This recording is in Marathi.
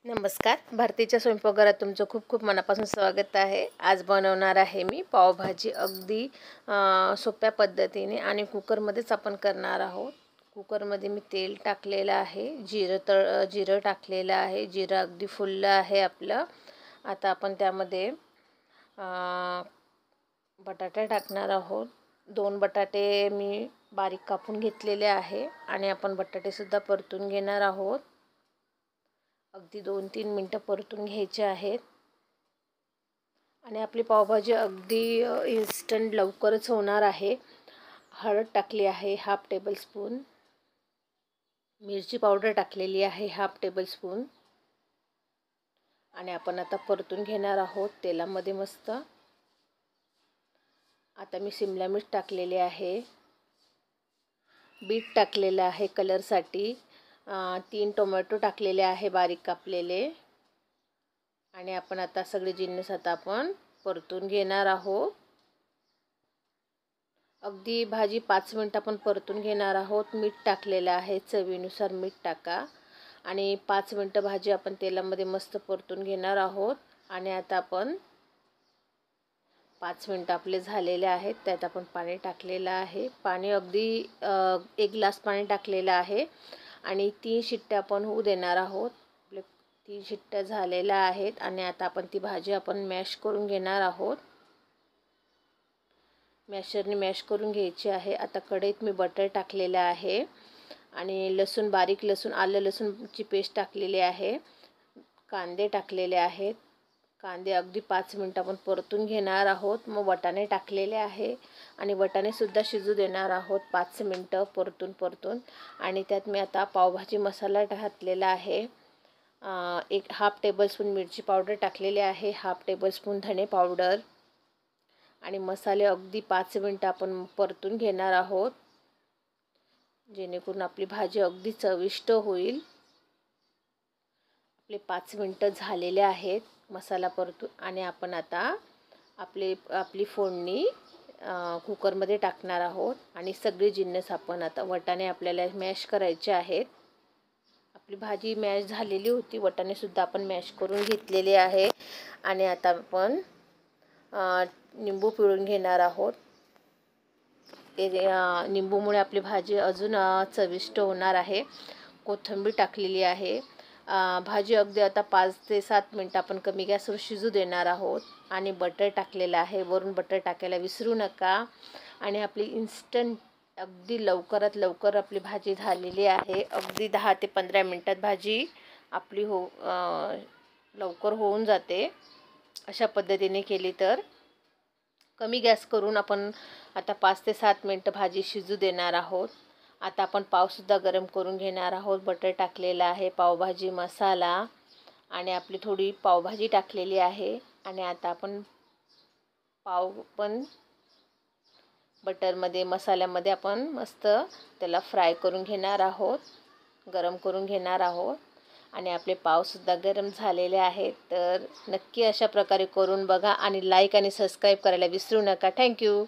नमस्कार. भारतीच्या स्वयंपाकघरात तुमचं खूप खूप मनापासून स्वागत आहे. आज बनवणार आहे मी पावभाजी अगदी सोप्या पद्धतीने आणि कुकरमध्येच आपण करणार आहोत. कुकरमध्ये मी तेल टाकलेलं आहे, जिरं टाकलेलं आहे. जिरं अगदी फुललं आहे आपलं. आता आपण त्यामध्ये बटाटे टाकणार आहोत. 2 बटाटे मी बारीक कापून घेतलेले आहे आणि आपण बटाटेसुद्धा परतून घेणार आहोत. अगदी 2-3 मिनटं परतून घ्यायचे आहेत आणि आपली पावभाजी अगदी इन्स्टंट लवकरच होणार आहे. हळद टाकली आहे 1/2 टेबलस्पून. मिरची पावडर टाकलेली आहे 1/2 टेबलस्पून आणि आपण आता परतून घेणार आहोत तेलामध्ये मस्त. आता मी शिमला मिर्च टाकलेली आहे, बीट टाकलेलं आहे कलरसाठी, 3 टोमॅटो टाकलेले आहे बारीक कापलेले आणि आपण आता सगळे जिन्नस आता आपण परतून घेणार आहोत. अगदी भाजी 5 मिनिटं आपण परतून घेणार आहोत. मीठ टाकलेलं आहे, चवीनुसार मीठ टाका आणि 5 मिनिटं भाजी आपण तेलामध्ये मस्त परतून घेणार आहोत. आणि आता आपण 5 मिनिटं आपले झालेले आहेत. त्यात आपण पाणी टाकलेलं आहे. पाणी अगदी 1 ग्लास पाणी टाकलेलं आहे आणि 3 शिट्ट्या आपण होऊ देणार आहोत. आपले 3 शिट्ट्या झालेल्या आहेत आणि आता आपण ती भाजी आपण मॅश करून घेणार आहोत. मॅशरने मॅश करून घ्यायची आहे. आता कढईत मी बटर टाकलेलं आहे आणि बारीक लसूण, आलं लसूणची पेस्ट टाकलेली आहे. कांदे टाकलेले आहेत. कांदे अगदी 5 मिनिटं आपण परतून घेणार आहोत. मग वाटाणे टाकलेले आहे आणि वाटाणेसुद्धा शिजू देणार आहोत 5 मिनिटं परतून आणि त्यात मी आता पावभाजी मसाला घातलेला आहे. 1/2 टेबलस्पून मिरची पावडर टाकलेली आहे, 1/2 टेबलस्पून धणे पावडर आणि मसाले अगदी 5 मिनिटं आपण परतून घेणार आहोत, जेणेकरून आपली भाजी अगदी चविष्ट होईल. आपले 5 मिनिटं झालेले आहेत मसाला परतून आणि आपण आता आपली फोडणी कुकरमध्ये टाकणार आहोत आणि सगळे जिन्नस आपण आता वाटाणे आपल्याला मॅश करायचे आहेत. आपली भाजी मॅश झालेली होती, वाटाणेसुद्धा आपण मॅश करून घेतलेले आहे आणि आता आपण निंबू पिळून घेणार आहोत. निंबूमुळे आपली भाजी अजून चविष्ट होणार आहे. कोथिंबीर टाकलेली आहे. भाजी अगदी आता 5 ते 7 मिनिटं आपण कमी गॅसवर शिजू देणार आहोत आणि बटर टाकलेलं आहे. वरून बटर टाकायला विसरू नका. आणि आपली इन्स्टंट अगदी लवकरात लवकर आपली भाजी झालेली आहे. अगदी 10 ते 15 मिनिटात भाजी आपली लवकर होऊन जाते. अशा पद्धतीने केली तर. कमी गॅस करून आपण आता 5 ते 7 मिनिटं भाजी शिजू देणार आहोत. आता आपण पावसुद्धा गरम करून घेणार आहोत. बटर टाकलेला आहे, पावभाजी मसाला आणि आपली थोडी पावभाजी टाकलेली आहे आणि आता आपण पाव पण बटरमध्ये मसाल्यामध्ये आपण मस्त त्याला फ्राय करून घेणार आहोत, गरम करून घेणार आहोत आणि आपले पावसुद्धा गरम झालेले आहेत. तर नक्की अशा प्रकारे करून बघा आणि लाईक आणि सबस्क्राईब करायला विसरू नका. थँक्यू.